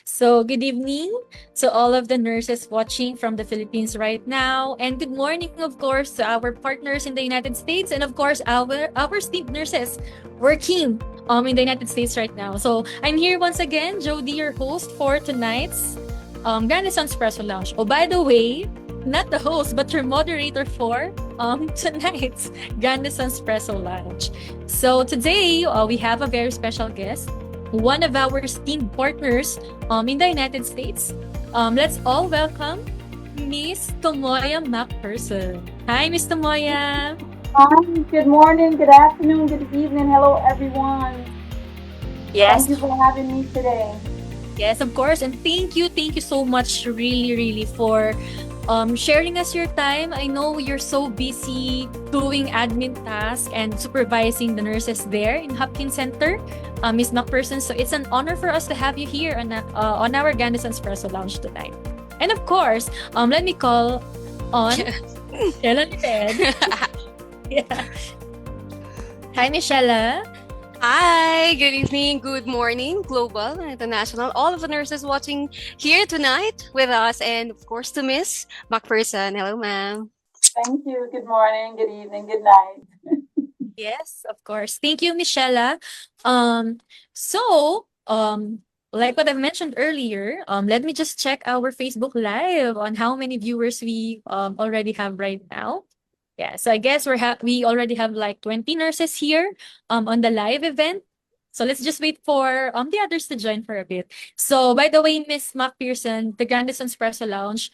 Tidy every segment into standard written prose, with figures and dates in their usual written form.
So, good evening to all of the nurses watching from the Philippines right now. And good morning, of course, to our partners in the United States and, of course, our esteemed nurses working in the United States right now. So, I'm here once again, Jody, your host for tonight's Grandison Espresso Lounge. Oh, by the way, not the host, but your moderator for tonight's Grandison Espresso Lounge. So, today, we have a very special guest, one of our esteemed partners in the United States. Let's all welcome Miss Thomoya Mcpherson. Hi, Miss Thomoya. Hi, good morning, good afternoon, good evening. Hello, everyone. Yes, Thank you for having me today. yes, of course. And thank you so much, really, for sharing us your time. I know you're so busy doing admin tasks and supervising the nurses there in Hopkins Center, Miss McPherson. So it's an honor for us to have you here on our Grandison Espresso Lounge tonight. And of course, let me call on Michelle Liped. Yeah. Hi, Michelle. Hi, good evening, good morning, global and international. All of the nurses watching here tonight with us, and of course to Miss McPherson. Hello, ma'am. Thank you. Good morning, good evening, good night. Yes, of course. Thank you, Michelle. So, like what I mentioned earlier, let me just check our Facebook Live on how many viewers we already have right now. Yeah, so I guess we already have like 20 nurses here on the live event. So let's just wait for the others to join for a bit. So by the way, Miss McPherson, the Grandison Espresso Lounge,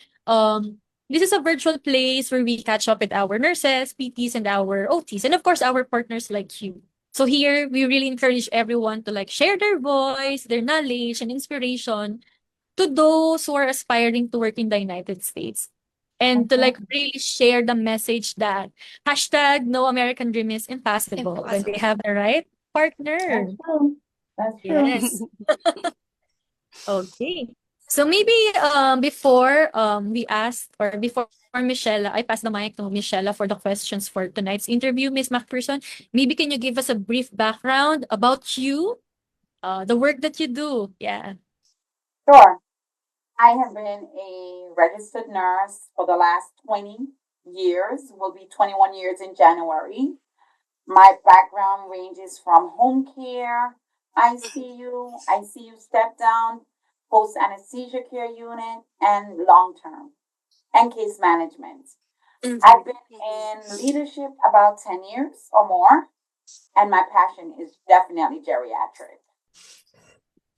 this is a virtual place where we catch up with our nurses, PTs, and our OTs, and of course our partners like you. So here we really encourage everyone to like share their voice, their knowledge, and inspiration to those who are aspiring to work in the United States. And to like Mhm. really share the message that hashtag no American dream is impossible when they Impossible. have the right That's partner. true. That's true. Yes. Okay. So maybe before we ask or before Michelle, I pass the mic to Michelle for the questions for tonight's interview, Miss McPherson. Maybe can you give us a brief background about you, the work that you do? Yeah. Sure. I have been a registered nurse for the last 20 years, will be 21 years in January. My background ranges from home care, ICU step down, post anesthesia care unit, and long term, and case management. I've been in leadership about 10 years or more, and my passion is definitely geriatric.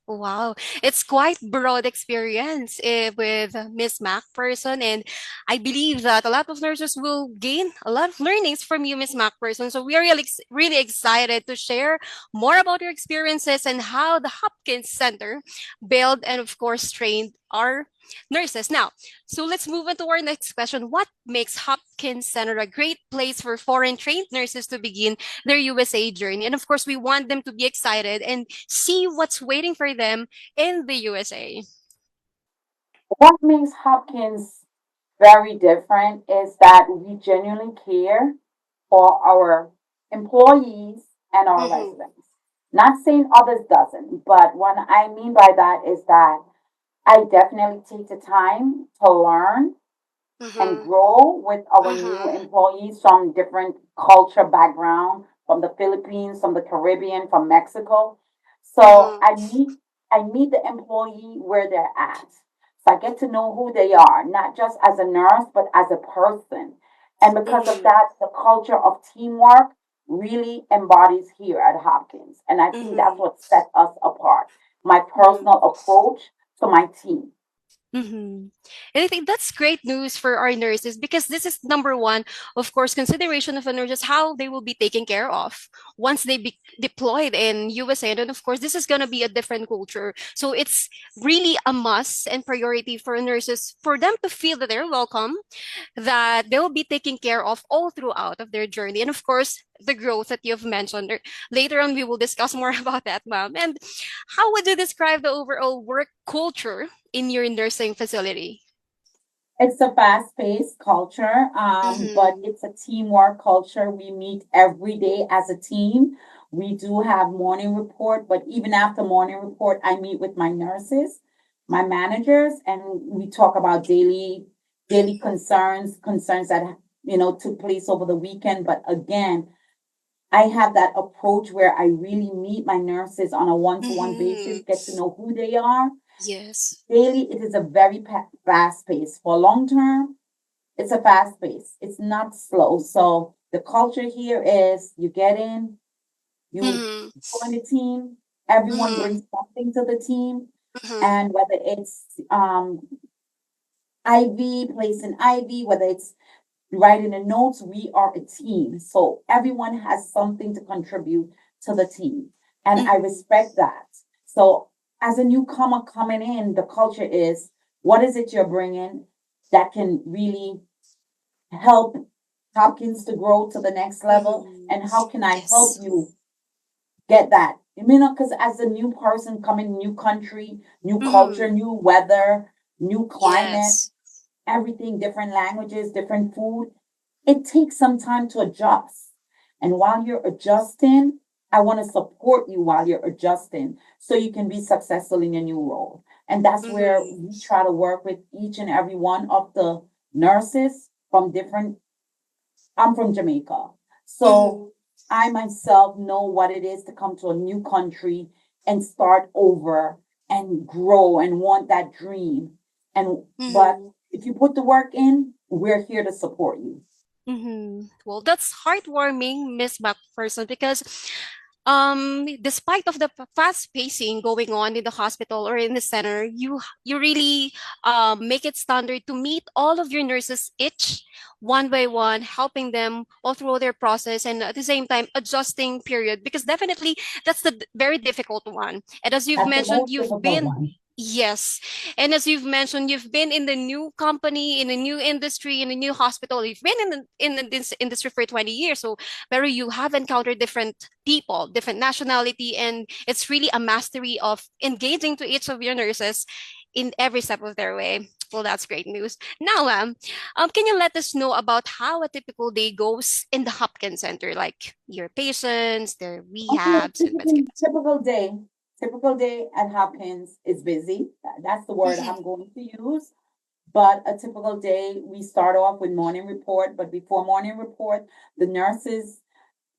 Wow, it's quite broad experience with Miss MacPherson, and I believe that a lot of nurses will gain a lot of learnings from you, Miss MacPherson. So we are really excited to share more about your experiences and how the Hopkins Center built and, of course, trained our nurses. Now, so let's move on to our next question. What makes Hopkins Center a great place for foreign trained nurses to begin their USA journey? And of course, we want them to be excited and see what's waiting for them in the USA. What makes Hopkins very different is that we genuinely care for our employees and our Mm-hmm. residents. Not saying others doesn't, but what I mean by that is that I definitely take the time to learn and Mm-hmm. grow with our new Mm-hmm. employees from different culture background, from the Philippines, from the Caribbean, from Mexico. So Mm-hmm. I meet the employee where they're at. So I get to know who they are, not just as a nurse, but as a person. And because of Mm-hmm. that, the culture of teamwork really embodies here at Hopkins. And I think that's Mm-hmm. what sets us apart. My Mm-hmm. personal approach to my team. Mm-hmm. And I think that's great news for our nurses because this is number one, of course, consideration of a nurse is how they will be taken care of once they be deployed in USA. And then, of course, this is going to be a different culture. So it's really a must and priority for nurses for them to feel that they're welcome, that they will be taken care of all throughout of their journey. And of course, the growth that you've mentioned. Later on, we will discuss more about that, ma'am. And how would you describe the overall work culture in your nursing facility? It's a fast paced culture, but Mm-hmm. it's a teamwork culture. We meet every day as a team. We do have morning report, but even after morning report, I meet with my nurses my managers, and we talk about daily concerns that took place over the weekend. But again, I have that approach where I really meet my nurses on a one-to-one basis, Mm-hmm. get to know who they are. Yes. Daily, it is a very fast pace. For long term, it's a fast pace. It's not slow. So the culture here is you get in, you Mm-hmm. join the team, everyone Mm-hmm. brings something to the team, Mm-hmm. and whether it's IV, placing IV, whether it's writing the notes, we are a team. So everyone has something to contribute to the team. And I Mm-hmm. respect that. So as a newcomer coming in, the culture is what is it you're bringing that can really help Hopkins to grow to the next level? Mm-hmm. And how can I help Yes. you get that? Because as a new person coming, new country, new culture, Mm-hmm. new weather, new climate, Yes. everything, different languages, different food, it takes some time to adjust. And while you're adjusting, I want to support you while you're adjusting so you can be successful in your new role. And that's where Mm-hmm. we try to work with each and every one of the nurses from different. I'm from Jamaica. Mm-hmm. So I myself know what it is to come to a new country and start over and grow and want that dream. And but Mm-hmm. if you put the work in, we're here to support you. Mm-hmm. Well, that's heartwarming, Miss McPherson, because despite of the fast pacing going on in the hospital or in the center, you really make it standard to meet all of your nurses each one by one, helping them all through their process, and at the same time adjusting period, because definitely that's the very difficult one. And as you've That's the mentioned, most you've difficult been. one. Yes. And as you've mentioned, you've been in the new company, in a new industry, in a new hospital. You've been this industry for 20 years. So, pero you have encountered different people, different nationality, and it's really a mastery of engaging to each of your nurses in every step of their way. Well, that's great news. Now, can you let us know about how a typical day goes in the Hopkins Center, like your patients, their Okay, rehabs, and medicals? typical day at Hopkins is busy. That's the word Mm-hmm. I'm going to use. But a typical day, we start off with morning report. But before morning report, the nurses,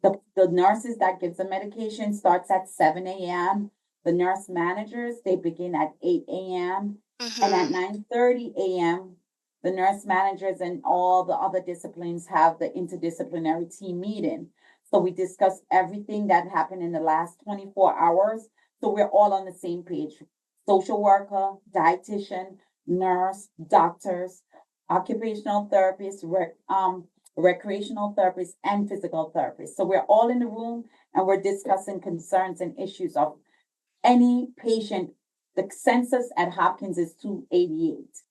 the nurses that gives the medication starts at 7 a.m. The nurse managers, they begin at 8 a.m. And at Mm-hmm. 9:30 a.m., the nurse managers and all the other disciplines have the interdisciplinary team meeting. So we discuss everything that happened in the last 24 hours. So we're all on the same page. Social worker, dietitian, nurse, doctors, occupational therapists, recreational therapists, and physical therapists. So we're all in the room and we're discussing concerns and issues of any patient. The census at Hopkins is 288.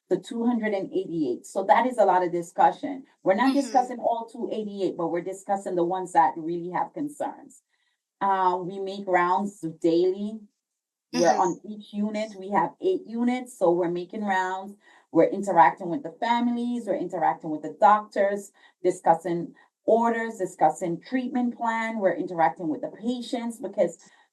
So 288. So that is a lot of discussion. We're not Mm-hmm. discussing all 288, but we're discussing the ones that really have concerns. We make rounds daily. We're Mm-hmm. on each unit. We have 8 units, so we're making rounds. We're interacting with the families. We're interacting with the doctors, discussing orders, discussing treatment plan. We're interacting with the patients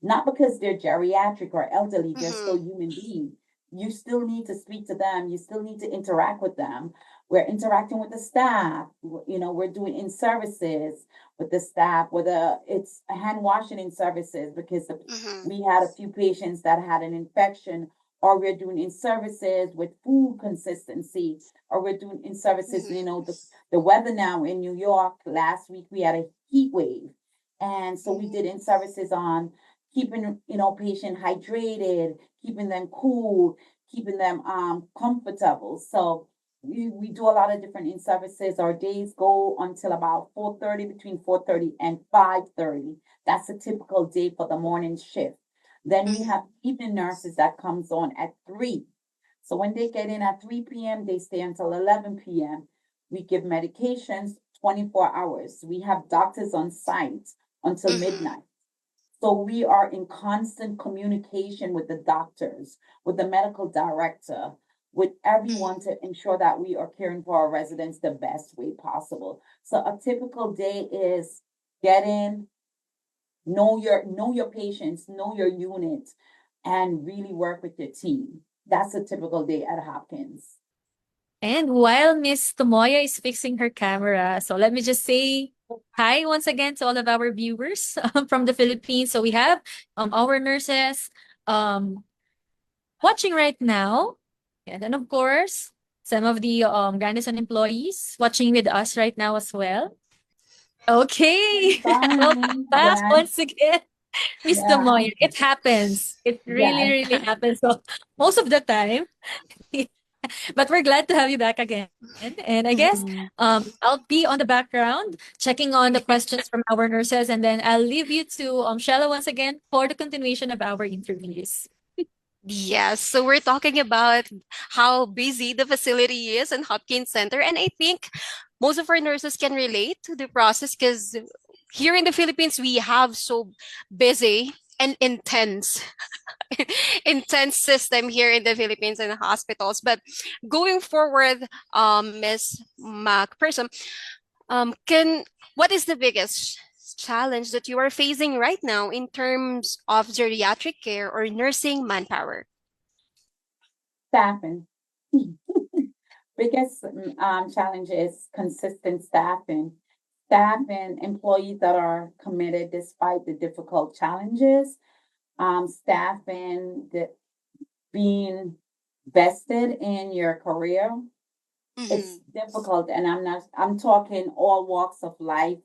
not because they're geriatric or elderly, they're still Mm-hmm. human beings. You still need to speak to them. You still need to interact with them. We're interacting with the staff. We're doing in services with the staff, whether it's hand washing in services because Mm-hmm. we had a few patients that had an infection, or we're doing in services with food consistency, or we're doing in services, Mm-hmm. the weather now in New York, last week we had a heat wave. And so we did in services on keeping, patient hydrated, keeping them cool, keeping them comfortable. So we do a lot of different in services. Our days go until about 4:30, between 4:30 and 5:30. That's a typical day for the morning shift. Then we Mm-hmm. have evening nurses that comes on at 3. So when they get in at 3 p.m., they stay until 11 p.m. We give medications 24 hours. We have doctors on site until Mm-hmm. midnight. So we are in constant communication with the doctors, with the medical director, with everyone Mm-hmm. to ensure that we are caring for our residents the best way possible. So a typical day is get in, know your patients, know your unit, and really work with your team. that's a typical day at Hopkins. And while Miss Tomoya is fixing her camera, so let me just say hi once again to all of our viewers from the Philippines. So we have our nurses um watching right now. And then of course, some of the Grandison employees watching with us right now as well. Okay. Welcome Fine. back Yes. once again, Miss Yeah. Tomoya. It happens. It really, Yes. really happens. So most of the time. But we're glad to have you back again. And I guess Mhm. I'll be on the background checking on the questions from our nurses, and then I'll leave you to Shella once again for the continuation of our interviews. Yes, so we're talking about how busy the facility is in Hopkins Center, and I think most of our nurses can relate to the process because here in the Philippines we have so busy and intense intense system here in the Philippines and hospitals. But going forward, Miss McPherson, can what is the biggest challenge that you are facing right now in terms of geriatric care or nursing manpower? Staffing. Biggest challenge is consistent staffing. Staffing employees that are committed despite the difficult challenges. Staffing the being vested in your career. It's Mhm. difficult, and I'm talking all walks of life,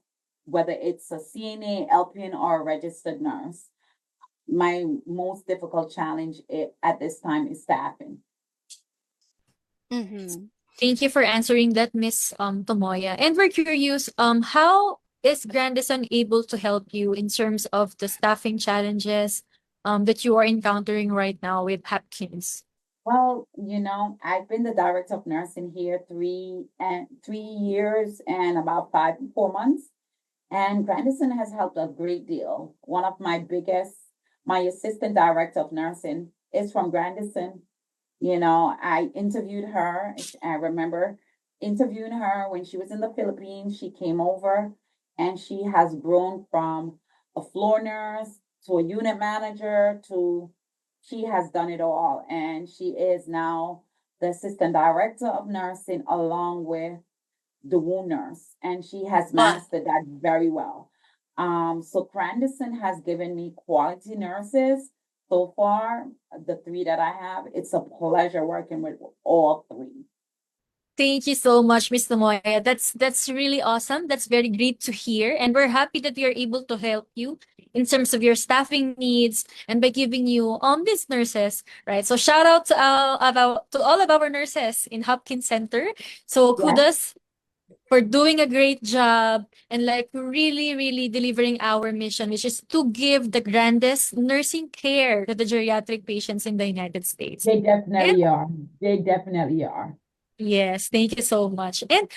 whether it's a CNA, LPN, or a registered nurse. My most difficult challenge at this time is staffing. Mhm. Thank you for answering that, Miss Tomoya. And we're curious, how is Grandison able to help you in terms of the staffing challenges that you are encountering right now with Hopkins? Well, I've been the director of nursing here 3 years and about 4 months. And Grandison has helped a great deal. My assistant director of nursing is from Grandison. I interviewed her. I remember interviewing her when she was in the Philippines. She came over and she has grown from a floor nurse to a unit manager to she has done it all. And she is now the assistant director of nursing along with the wound nurse. And she has mastered that very well. So Grandison has given me quality nurses so far, the three that I have. It's a pleasure working with all three. Thank you so much, Miss Tomoya. That's really awesome. That's very great to hear. And we're happy that we are able to help you in terms of your staffing needs and by giving you these nurses, right? So shout out to all of our nurses in Hopkins Center. So Yeah, kudos for doing a great job and like really, really delivering our mission, which is to give the grandest nursing care to the geriatric patients in the United States. they And definitely are. They definitely are. yes, thank you so much. And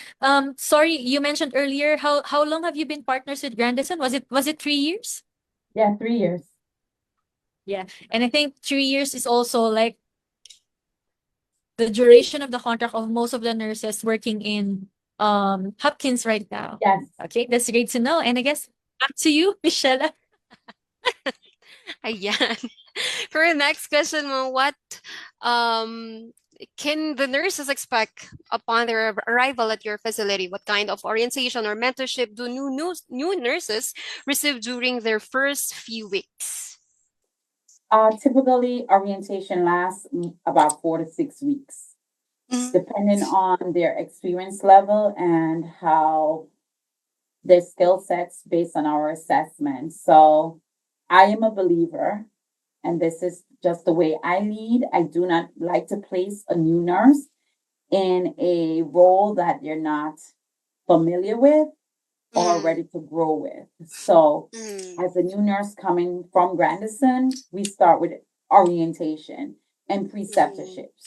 sorry, you mentioned earlier how long have you been partners with Grandison? Was it 3 years? Yeah, 3 years. Yeah. And I think 3 years is also like the duration of the contract of most of the nurses working in Hopkins right now. Yes. Okay, that's great to know. And I guess back to you, Michelle. Ayan. For the next question mo, what um can the nurses expect upon their arrival at your facility? What kind of orientation or mentorship do new nurses receive during their first few weeks? Typically, orientation lasts about 4 to 6 weeks, Mhm. depending on their experience level and how their skill sets based on our assessment. So I am a believer, and this is just the way I lead. I do not like to place a new nurse in a role that they're not familiar with or Mhm. ready to grow with. So, Mhm. as a new nurse coming from Grandison, we start with orientation and Mhm. preceptorships.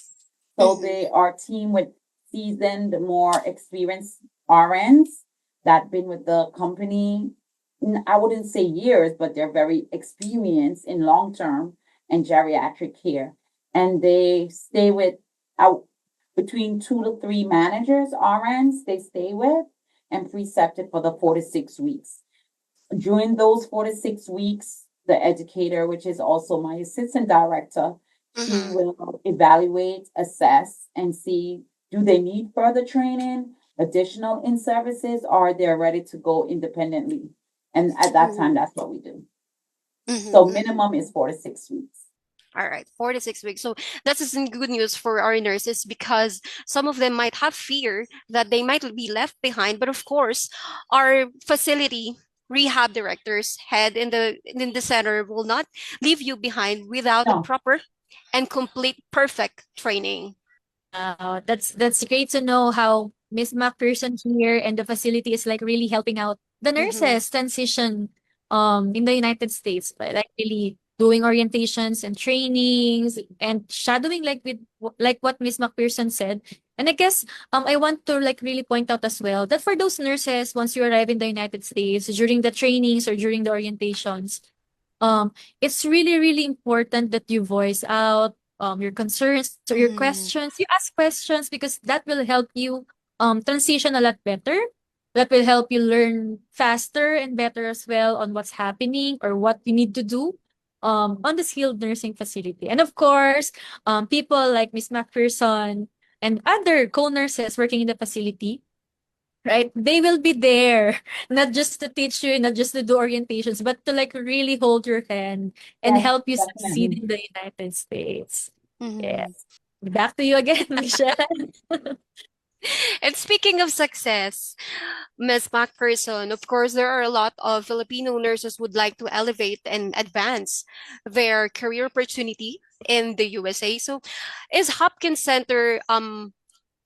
So, Mhm. they are team with seasoned, more experienced RNs that been with the company. I wouldn't say years, but they're very experienced in long term and geriatric care. And they stay with out between 2 to 3 managers, RNs, they stay with and precepted for the 4 to 6 weeks. During those 4 to 6 weeks, the educator, which is also my assistant director, She Mm-hmm. will evaluate, assess, and see do they need further training, additional in services, or they're ready to go independently. And at that time, that's what we do. So Mm-hmm. minimum is 4 to 6 weeks. All right, 4 to 6 weeks. So that's some good news for our nurses because some of them might have fear that they might be left behind. But of course, our facility rehab directors, head in the center will not leave you behind without a No, proper and complete perfect training. Wow, that's great to know how Miss McPherson here and the facility is like really helping out the Mm-hmm. nurses transition in the United States, but like really doing orientations and trainings and shadowing like with like what Miss McPherson said. And I guess I want to like really point out as well that for those nurses once you arrive in the United States during the trainings or during the orientations, it's really, really important that you voice out your concerns or your Mm-hmm. questions. You ask questions because that will help you transition a lot better. That will help you learn faster and better as well on what's happening or what you need to do on the skilled nursing facility. And of course, people like Miss McPherson and other co-nurses working in the facility, right? They will be there, not just to teach you, not just to do orientations, but to like really hold your hand and yes, help you succeed definitely. in the United States. Mm-hmm. Yes. Back to you again, Michelle. And speaking of success, Ms. MacPherson, of course, there are a lot of Filipino nurses would like to elevate and advance their career opportunity in the USA. So, is Hopkins Center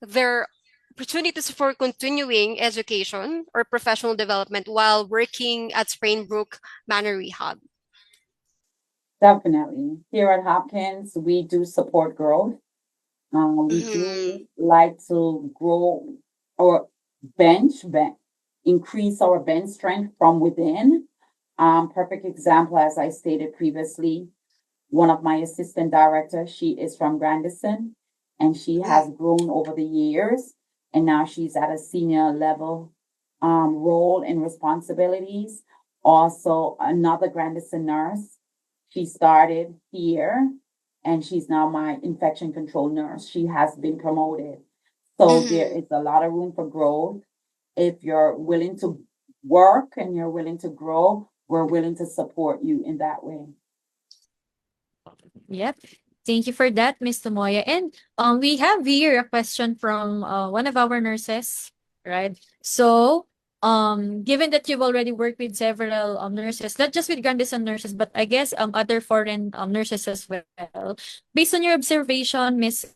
their opportunities for continuing education or professional development while working at Sprainbrook Manor Rehab? Definitely. Here at Hopkins, we do support growth. We Mm-hmm. do like to grow or increase our bench strength from within. Perfect example, as I stated previously, one of my assistant directors, she is from Grandison and she has grown over the years. And now she's at a senior level role and responsibilities. Also, another Grandison nurse, she started here and she's now my infection control nurse. She has been promoted. So there Mm-hmm. is a lot of room for growth. If you're willing to work and you're willing to grow, we're willing to support you in that way. Yep. Thank you for that, Miss Tomoya. And we have here a question from one of our nurses, right? So, given that you've already worked with several nurses, not just with Grandison nurses, but I guess other foreign nurses as well. Based on your observation, Miss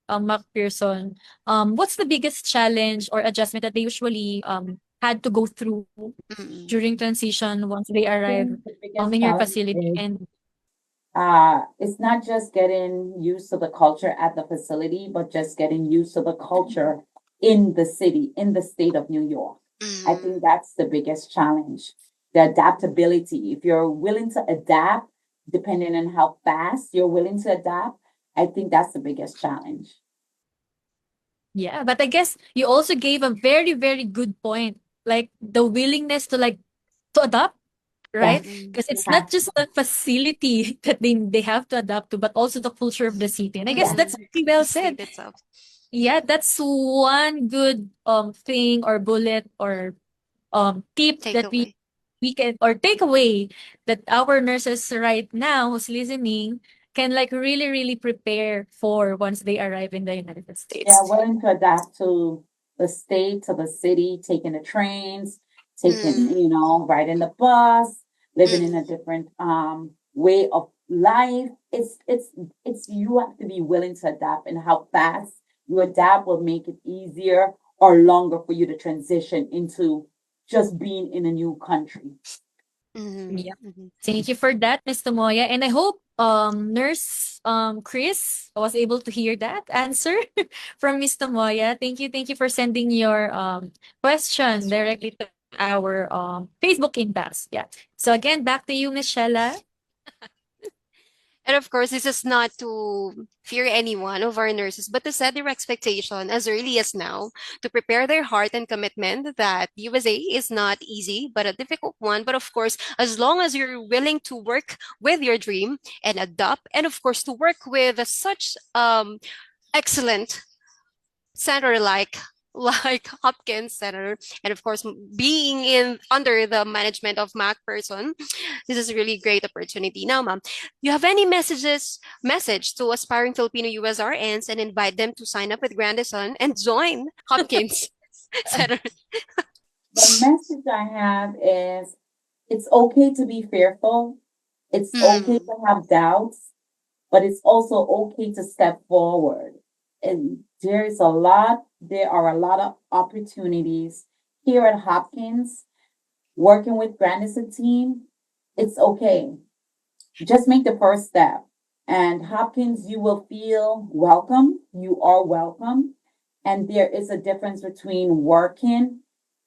McPherson, what's the biggest challenge or adjustment that they usually had to go through Mm-hmm. during transition once they I arrive think the biggest in your challenge facility? is And it's not just getting used to the culture at the facility, but just getting used to the culture in the city, in the state of New York. I think that's the biggest challenge. The adaptability. If you're willing to adapt, depending on how fast you're willing to adapt, I think that's the biggest challenge. yeah, but I guess you also gave a very, very good point. Like the willingness to like to adapt, right? Yes, Mm-hmm. Because you it's have not just the facility that they have to adapt to, but also the culture of the city. And I guess yes, that's Mm-hmm. pretty well The said. state itself. Yeah, that's one good thing or bullet or tip that Takeaway. we can or takeaway that our nurses right now who's listening can like really, really prepare for once they arrive in the United yeah, States. willing to adapt to the state, to the city, taking the trains, taking, Mm-hmm. riding the bus, living in Mm-hmm. a different way of life. It's you have to be willing to adapt, and how fast you adapt will make it easier or longer for you to transition into just being in a new country. Yeah. Mm-hmm. Thank you for that, Miss Tomoya. And I hope Nurse Chris was able to hear that answer from Miss Tomoya. Thank you for sending your question directly to our Facebook inbox. Yeah. So again, back to you, Miss Shella. And of course, this is not to fear any one of our nurses, but to set their expectation as early as now, to prepare their heart and commitment that USA is not easy, but a difficult one. But of course, as long as you're willing to work with your dream and adopt, and of course, to work with such excellent center like Hopkins Center, and of course being in under the management of Macpherson, this is a really great opportunity. Now, ma'am, you have any message to aspiring Filipino USRNs and invite them to sign up with Grandison and join Hopkins Center? The message I have is it's okay to be fearful. It's okay Mm, to have doubts, but it's also okay to step forward. And there are a lot of opportunities here at Hopkins working with Grandison team. It's okay. Just make the first step. And Hopkins, you will feel welcome. You are welcome. And there is a difference between working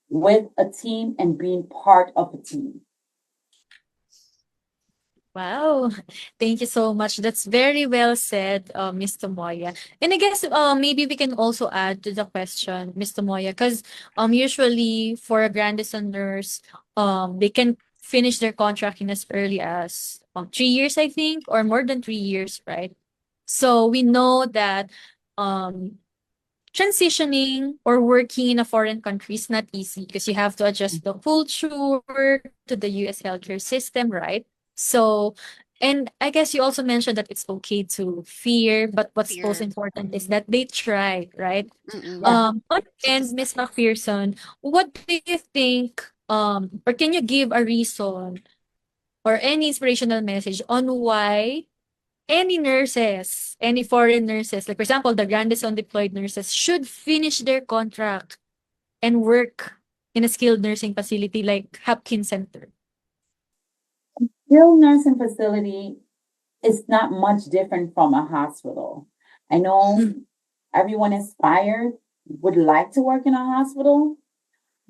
with a team and being part of a team. Wow. Thank you so much. That's very well said, Miss Tomoya. And I guess maybe we can also add to the question, Miss Tomoya, because usually for a Grandison nurse, they can finish their contract in as early as 3 years, I think, or more than 3 years, right? So we know that um transitioning or working in a foreign country is not easy because you have to adjust the culture to the US healthcare system, right? So, and I guess you also mentioned that it's okay to fear, but what's most fear. important is that they try, right? Mm-mm. Yeah. On end, Miss McPherson, what do you think, or can you give a reason or any inspirational message on why any nurses, any foreign nurses, like for example, the Grandison deployed nurses should finish their contract and work in a skilled nursing facility like Hopkins Center. Skilled nursing facility is not much different from a hospital. I know everyone aspired would like to work in a hospital,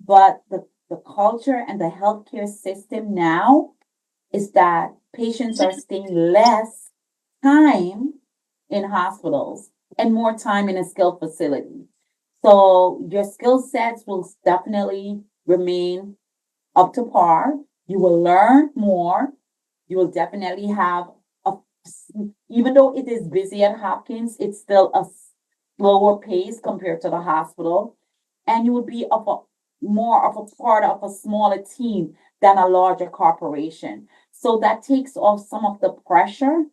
but the culture and the healthcare system now is that patients are staying less time in hospitals and more time in a skilled facility. So your skill sets will definitely remain up to par. You will learn more. You will definitely have a, even though it is busy at Hopkins, it's still a slower pace compared to the hospital. And you will be of a more of a part of a smaller team than a larger corporation. So that takes off some of the pressure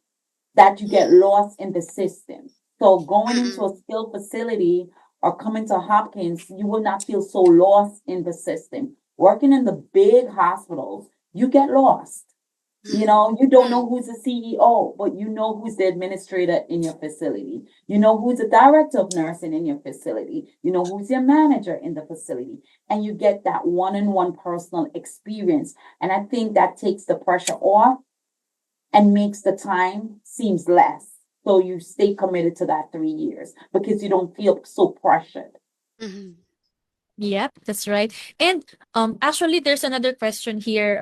that you get lost in the system. So going into Mm-mm. a skilled facility or coming to Hopkins, you will not feel so lost in the system. Working in the big hospitals, you get lost. You know, you don't know Mm. who's the CEO, but you know who's the administrator in your facility. You know who's the director of nursing in your facility. You know who's your manager in the facility. And you get that one-on-one personal experience. And I think that takes the pressure off and makes the time seems less. So you stay committed to that 3 years because you don't feel so pressured. Mhm. Yep, that's right. And actually there's another question here,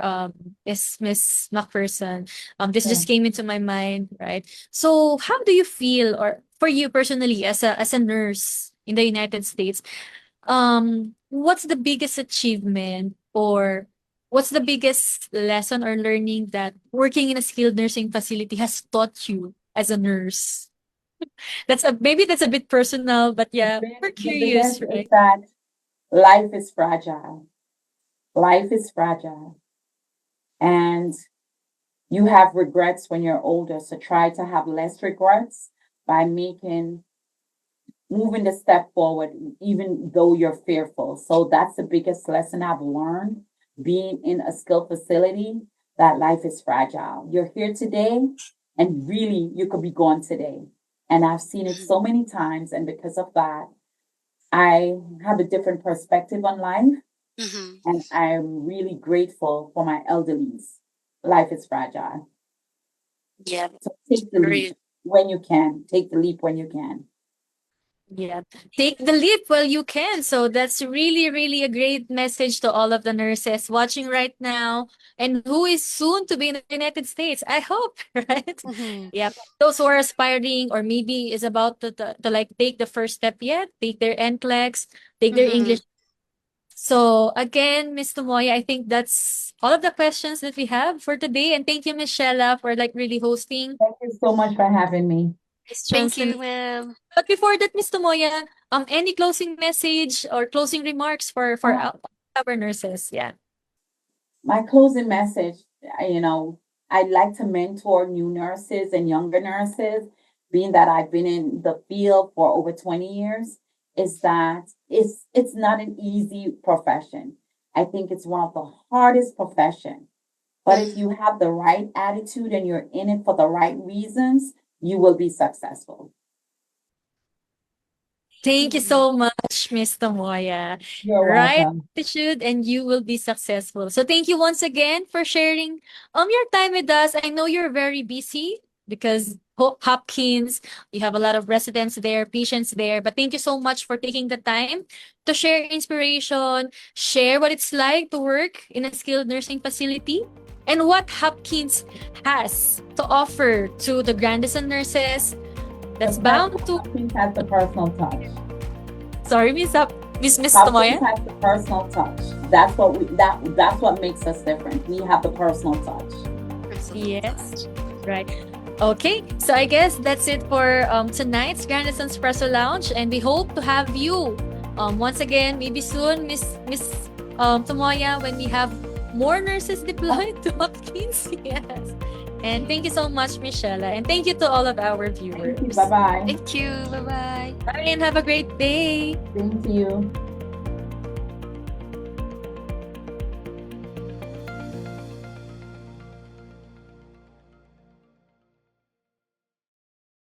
is Miss McPherson. This Yeah. just came into my mind, right? So how do you feel, or for you personally as a nurse in the United States, what's the biggest achievement or what's the biggest lesson or learning that working in a skilled nursing facility has taught you as a nurse? That's a bit personal, but yeah, we're The curious, biggest is right? that life is fragile. Life is fragile. And you have regrets when you're older. So try to have less regrets by moving the step forward, even though you're fearful. So that's the biggest lesson I've learned being in a skilled facility, that life is fragile. You're here today and really you could be gone today. And I've seen it so many times. And because of that, I have a different perspective on life. Mhm. And I'm really grateful for my elderlies. Life is fragile. Yeah. So take the leap Great. when you can. Take the leap when you can. Yeah. Take the leap while you can. So that's really, really a great message to all of the nurses watching right now and who is soon to be in the United States. I hope, right? Mm-hmm. Yeah. Those who are aspiring or maybe is about to like take the first step yet, take their NCLEX, take their Mm-hmm. English. So again, Miss Tomoya, I think that's all of the questions that we have for today. And thank you, Miss Shella, for like really hosting Thank you so much for having me. this Thank transformation. you, ma'am. But before that, Miss Tomoya, any closing message or closing remarks for Uh, our nurses? Yeah. my closing message, I'd like to mentor new nurses and younger nurses, being that I've been in the field for over 20 years, is that it's not an easy profession. I think it's one of the hardest profession. But if you have the right attitude and you're in it for the right reasons, you will be successful. Thank you so much, Miss Tomoya. You're Right welcome. attitude and you will be successful. So thank you once again for sharing your time with us. I know you're very busy because Hopkins, you have a lot of residents there, patients there, but thank you so much for taking the time to share inspiration, share what it's like to work in a skilled nursing facility and what Hopkins has to offer to the Grandison nurses that's bound to. Hopkins has the personal touch. Sorry, Miss Hopkins Tomoya. has the personal touch. That's what makes us different. We have the personal touch. Yes. Right. Okay. So I guess that's it for tonight's Grandison Espresso Lounge, and we hope to have you once again, maybe soon, Miss Tomoya, when we have more nurses deployed to Hopkins. Yes. And thank you so much, Michelle, and thank you to all of our viewers. Bye bye. Thank you. Bye-bye. Bye and have a great day. Thank you.